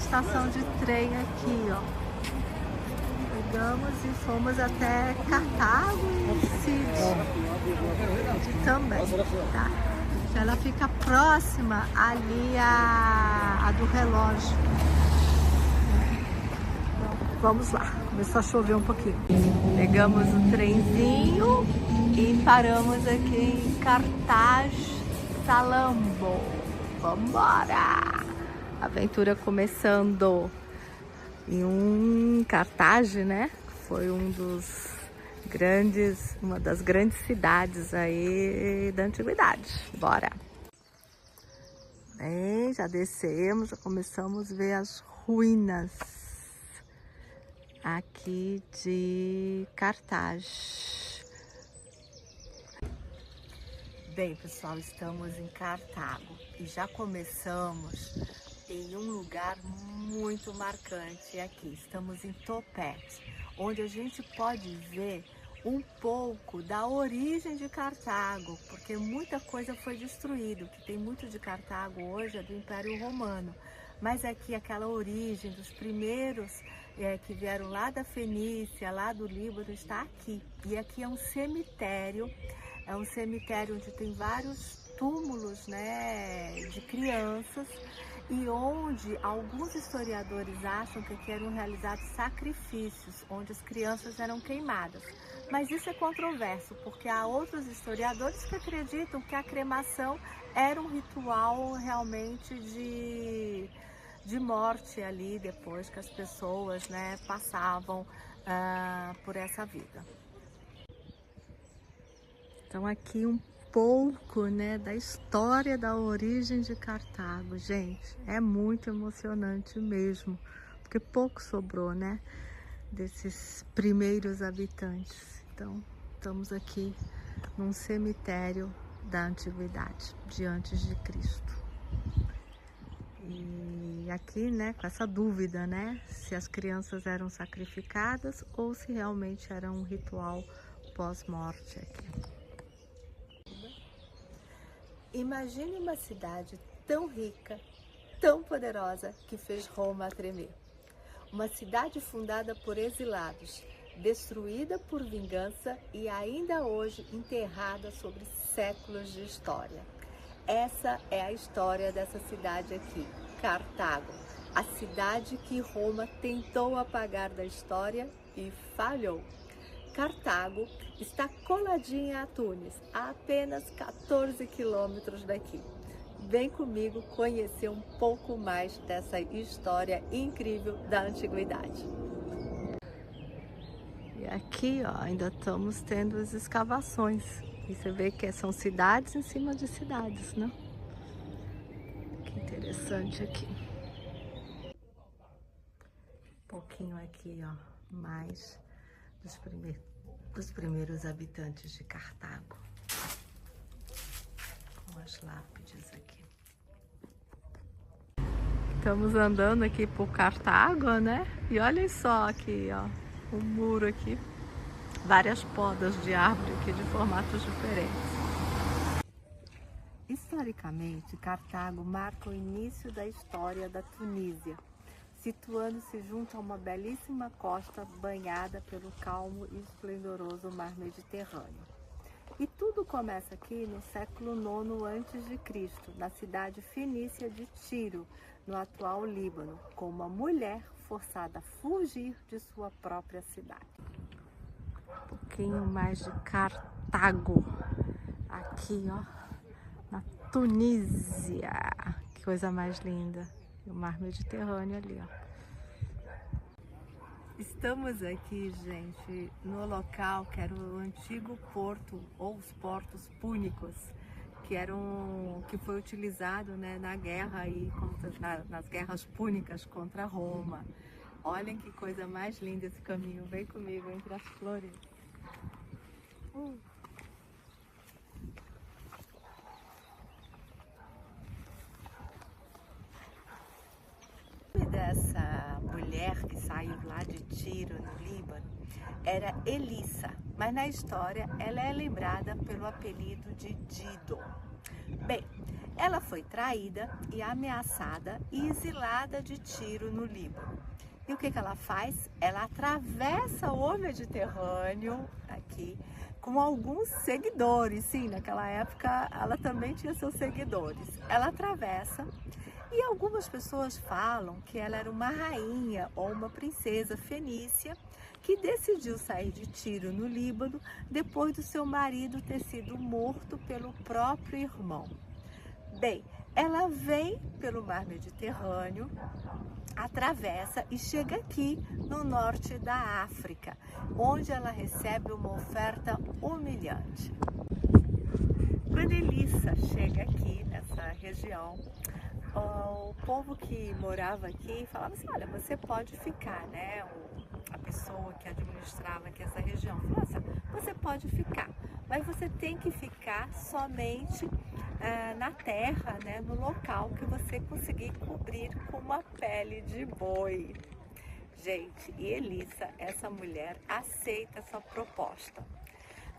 estação de trem aqui, ó. Pegamos e fomos até Cartago e Cide também, tá? Ela fica próxima ali a do relógio. Então, vamos lá. Começou a chover um pouquinho. Pegamos o trenzinho e paramos aqui em Cartaz Salambo. Vambora! Aventura começando em Cartagem, né? Foi uma das grandes cidades aí da antiguidade. Bora! Bem, já descemos, já começamos a ver as ruínas aqui de Cartagem. Bem, pessoal, estamos em Cartago e já começamos em um lugar muito marcante aqui. Estamos em Topete, onde a gente pode ver um pouco da origem de Cartago, porque muita coisa foi destruída. O que tem muito de Cartago hoje é do Império Romano, mas aqui aquela origem dos primeiros que vieram lá da Fenícia, lá do Líbano, está aqui. E aqui é um cemitério onde tem vários túmulos, né, de crianças, e onde alguns historiadores acham que aqui eram realizados sacrifícios, onde as crianças eram queimadas. Mas isso é controverso, porque há outros historiadores que acreditam que a cremação era um ritual realmente de morte ali, depois que as pessoas, né, passavam por essa vida. Então aqui um pouco, né, da história da origem de Cartago, gente. É muito emocionante mesmo, porque pouco sobrou, né, desses primeiros habitantes. Então, estamos aqui num cemitério da antiguidade, de antes de Cristo. E aqui, né, com essa dúvida, né, se as crianças eram sacrificadas ou se realmente era um ritual pós-morte aqui. Imagine uma cidade tão rica, tão poderosa, que fez Roma tremer. Uma cidade fundada por exilados, destruída por vingança e ainda hoje enterrada sobre séculos de história. Essa é a história dessa cidade aqui, Cartago, a cidade que Roma tentou apagar da história e falhou. Cartago está coladinha a Tunis, a apenas 14 quilômetros daqui. Vem comigo conhecer um pouco mais dessa história incrível da antiguidade. E aqui, ó, ainda estamos tendo as escavações. E você vê que são cidades em cima de cidades, né? Que interessante aqui. Um pouquinho aqui, ó, mais dos primeiros habitantes de Cartago. Com as lápides aqui. Estamos andando aqui por Cartago, né? E olhem só aqui, ó, o muro aqui. Várias podas de árvore aqui de formatos diferentes. Historicamente, Cartago marca o início da história da Tunísia, situando-se junto a uma belíssima costa banhada pelo calmo e esplendoroso mar Mediterrâneo. E tudo começa aqui no século IX a.C., na cidade fenícia de Tiro, no atual Líbano, com uma mulher forçada a fugir de sua própria cidade. Um pouquinho mais de Cartago, aqui, ó, na Tunísia. Que coisa mais linda. E o mar Mediterrâneo ali, ó. Estamos aqui, gente, no local que era o antigo porto, ou os portos púnicos, que foi utilizado, né, na guerra aí, nas guerras púnicas contra Roma. Olhem que coisa mais linda esse caminho. Vem comigo entre as flores. O nome dessa mulher que saiu lá de Tiro, no Líbano, era Elissa, mas na história ela é lembrada pelo apelido de Dido. Bem, Ela foi traída e ameaçada e exilada de Tiro, no Líbano. E o que ela faz? Ela atravessa o Mediterrâneo aqui com alguns seguidores. Sim, naquela época ela também tinha seus seguidores. Ela atravessa e algumas pessoas falam que ela era uma rainha ou uma princesa fenícia que decidiu sair de Tiro, no Líbano, depois do seu marido ter sido morto pelo próprio irmão. Bem, ela vem pelo mar Mediterrâneo, atravessa e chega aqui no norte da África, onde ela recebe uma oferta humilhante. Quando Elissa chega aqui nessa região, o povo que morava aqui falava assim: olha, você pode ficar, né? A pessoa que administrava aqui essa região falou assim: você pode ficar, mas você tem que ficar somente na terra, né? No local que você conseguir cobrir com uma pele de boi. Gente, e Elissa, essa mulher, aceita essa proposta.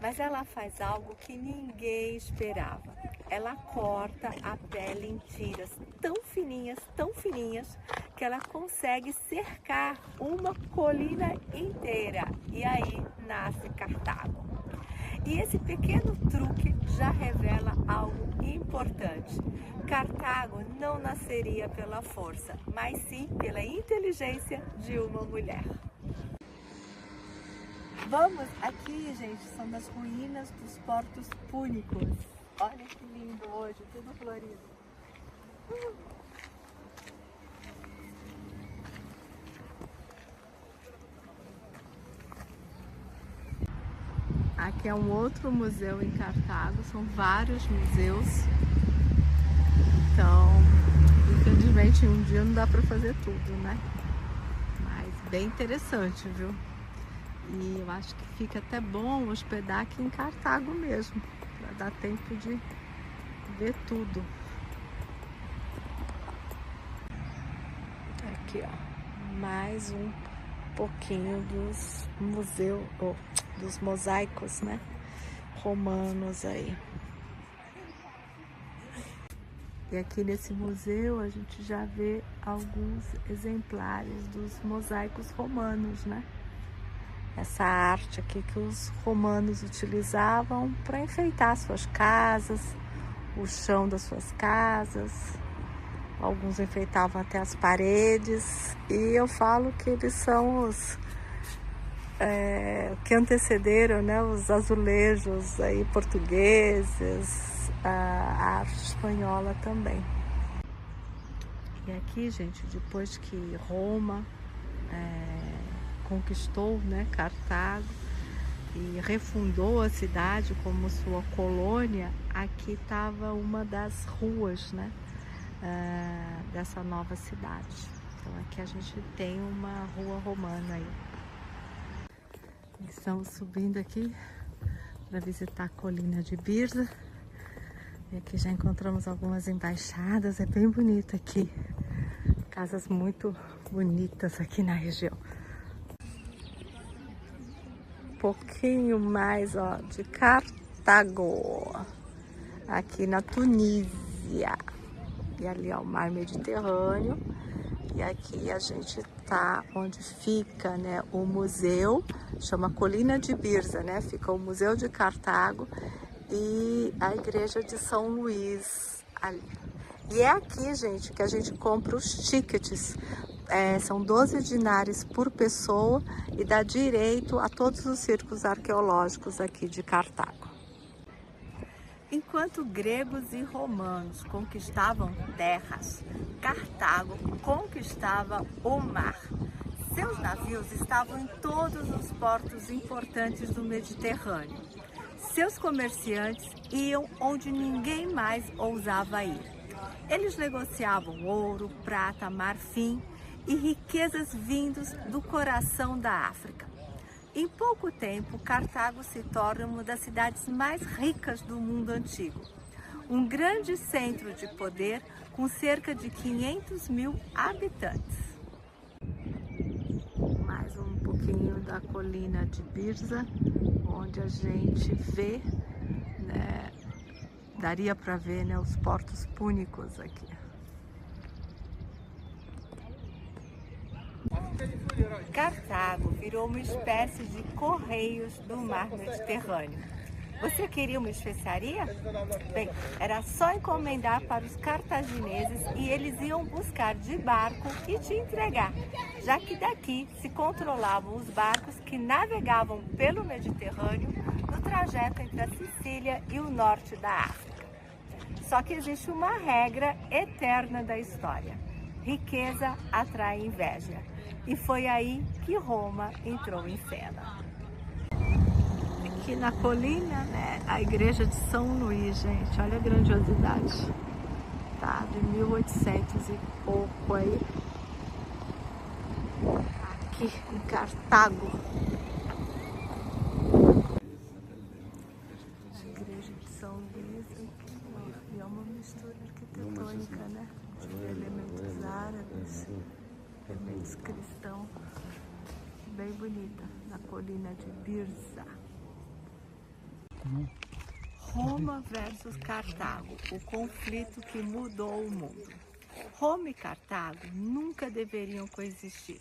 Mas ela faz algo que ninguém esperava. Ela corta a pele em tiras tão fininhas, que ela consegue cercar uma colina inteira. E aí nasce Cartago. E esse pequeno truque já revela algo importante. Cartago não nasceria pela força, mas sim pela inteligência de uma mulher. Vamos, aqui, gente, são das ruínas dos portos púnicos. Olha que lindo hoje, tudo florido. Aqui é um outro museu em Cartago, são vários museus. Então, infelizmente, um dia não dá para fazer tudo, né? Mas bem interessante, viu? E eu acho que fica até bom hospedar aqui em Cartago mesmo, para dar tempo de ver tudo. Aqui, ó, mais um pouquinho dos museus, dos mosaicos, né, romanos aí. E aqui nesse museu a gente já vê alguns exemplares dos mosaicos romanos, né? Essa arte aqui que os romanos utilizavam para enfeitar suas casas, o chão das suas casas. Alguns enfeitavam até as paredes. E eu falo que eles são os que antecederam, né, os azulejos aí portugueses, a arte espanhola também. E aqui, gente, depois que Roma conquistou, né, Cartago e refundou a cidade como sua colônia, aqui estava uma das ruas, né, dessa nova cidade. Então aqui a gente tem uma rua romana aí. Estamos subindo aqui para visitar a colina de Birza. E aqui já encontramos algumas embaixadas, é bem bonito aqui. Casas muito bonitas aqui na região. Um pouquinho mais, ó, de Cartago, aqui na Tunísia. E ali, ó, o mar Mediterrâneo. E aqui a gente tá onde fica, né, o museu, chama Colina de Birza, né? Fica o Museu de Cartago e a igreja de São Luís ali. E é aqui, gente, que a gente compra os tickets. São 12 dinários por pessoa e dá direito a todos os circos arqueológicos aqui de Cartago. Enquanto gregos e romanos conquistavam terras, Cartago conquistava o mar. Seus navios estavam em todos os portos importantes do Mediterrâneo. Seus comerciantes iam onde ninguém mais ousava ir. Eles negociavam ouro, prata, marfim e riquezas vindos do coração da África. Em pouco tempo, Cartago se torna uma das cidades mais ricas do mundo antigo. Um grande centro de poder com cerca de 500 mil habitantes. Mais um pouquinho da colina de Birza, onde a gente vê, né, Daria para ver, né, os portos púnicos aqui. Cartago virou uma espécie de correios do mar Mediterrâneo. Você queria uma especiaria? Bem, era só encomendar para os cartagineses e eles iam buscar de barco e te entregar, já que daqui se controlavam os barcos que navegavam pelo Mediterrâneo no trajeto entre a Sicília e o norte da África. Só que existe uma regra eterna da história: riqueza atrai inveja. E foi aí que Roma entrou em cena. Aqui na colina, né, a igreja de São Luís, gente, olha a grandiosidade, tá? De 1800 e pouco aí, aqui em Cartago. A igreja de São Luís aqui, ó, e é uma mistura arquitetônica, né, de elementos árabes, elementos cristãos, bem bonita, na colina de Birza. Roma versus Cartago, o conflito que mudou o mundo. Roma e Cartago nunca deveriam coexistir.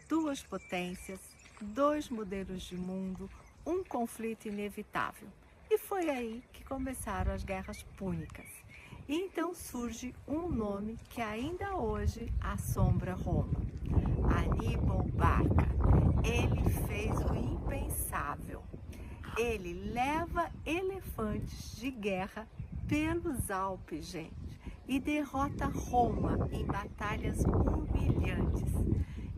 Duas potências, dois modelos de mundo, um conflito inevitável. E foi aí que começaram as guerras púnicas. E então surge um nome que ainda hoje assombra Roma: Aníbal Barca. Ele fez o impensável. Ele leva elefantes de guerra pelos Alpes, gente, e derrota Roma em batalhas humilhantes.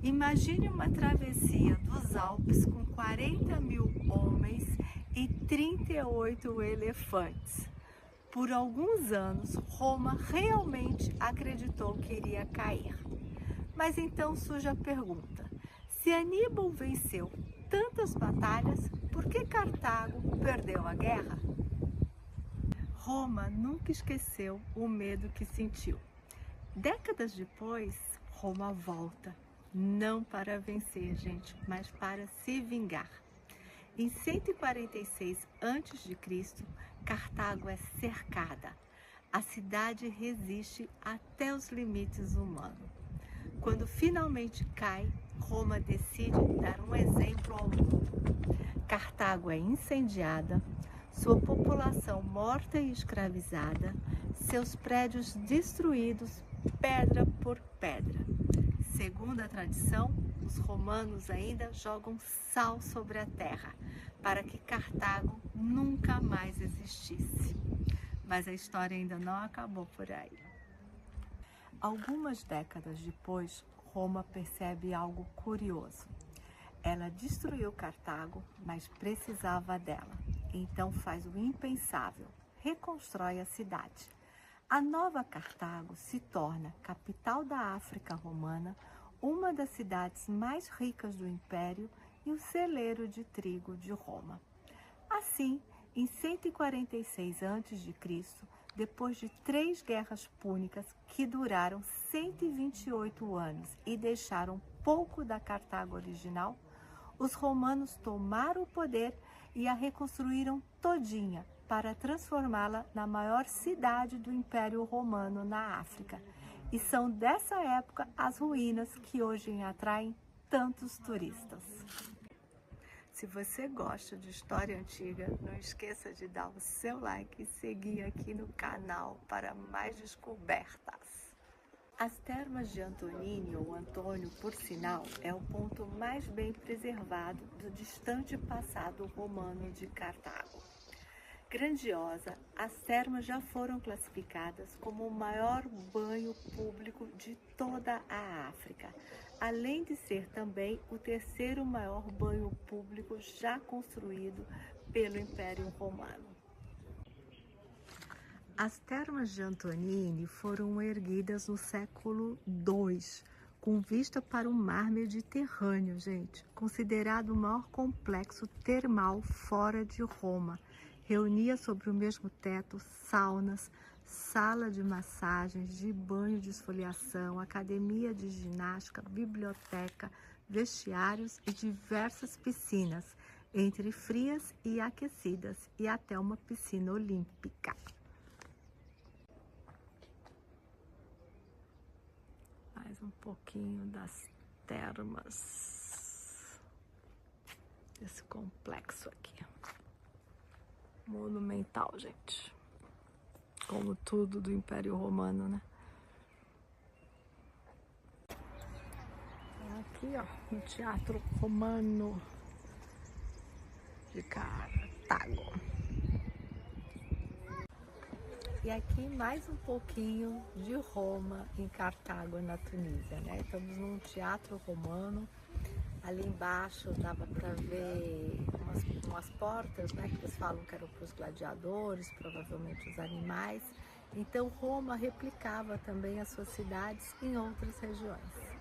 Imagine uma travessia dos Alpes com 40.000 homens e 38 elefantes. Por alguns anos, Roma realmente acreditou que iria cair. Mas então surge a pergunta: se Aníbal venceu tantas batalhas, por que Cartago perdeu a guerra? Roma nunca esqueceu o medo que sentiu. Décadas depois, Roma volta, não para vencer, gente, mas para se vingar. Em 146 a.C., Cartago é cercada. A cidade resiste até os limites humanos. Quando finalmente cai, Roma decide dar um exemplo ao mundo. Cartago é incendiada, sua população morta e escravizada, seus prédios destruídos, pedra por pedra. Segundo a tradição, os romanos ainda jogam sal sobre a terra, para que Cartago nunca mais existisse. Mas a história ainda não acabou por aí. Algumas décadas depois, Roma percebe algo curioso. Ela destruiu Cartago, mas precisava dela. Então faz o impensável, reconstrói a cidade. A nova Cartago se torna capital da África romana, uma das cidades mais ricas do Império e o celeiro de trigo de Roma. Assim, em 146 a.C., depois de 3 guerras púnicas que duraram 128 anos e deixaram pouco da Cartago original, os romanos tomaram o poder e a reconstruíram todinha para transformá-la na maior cidade do Império Romano na África. E são dessa época as ruínas que hoje atraem tantos turistas. Se você gosta de história antiga, não esqueça de dar o seu like e seguir aqui no canal para mais descobertas. As termas de Antonini, ou Antônio, por sinal, é o ponto mais bem preservado do distante passado romano de Cartago. Grandiosa, as termas já foram classificadas como o maior banho público de toda a África, além de ser também o terceiro maior banho público já construído pelo Império Romano. As termas de Antonini foram erguidas no século II, com vista para o mar Mediterrâneo, gente, considerado o maior complexo termal fora de Roma. Reunia sobre o mesmo teto saunas, sala de massagens, de banho de esfoliação, academia de ginástica, biblioteca, vestiários e diversas piscinas, entre frias e aquecidas, e até uma piscina olímpica. um pouquinho das termas desse complexo aqui. Monumental, gente. Como tudo do Império Romano, né? Aqui, ó, no Teatro Romano de Cartago. E aqui mais um pouquinho de Roma em Cartago, na Tunísia, né? Estamos num teatro romano. Ali embaixo dava para ver umas portas, né? Que eles falam que eram para os gladiadores, provavelmente os animais. Então Roma replicava também as suas cidades em outras regiões.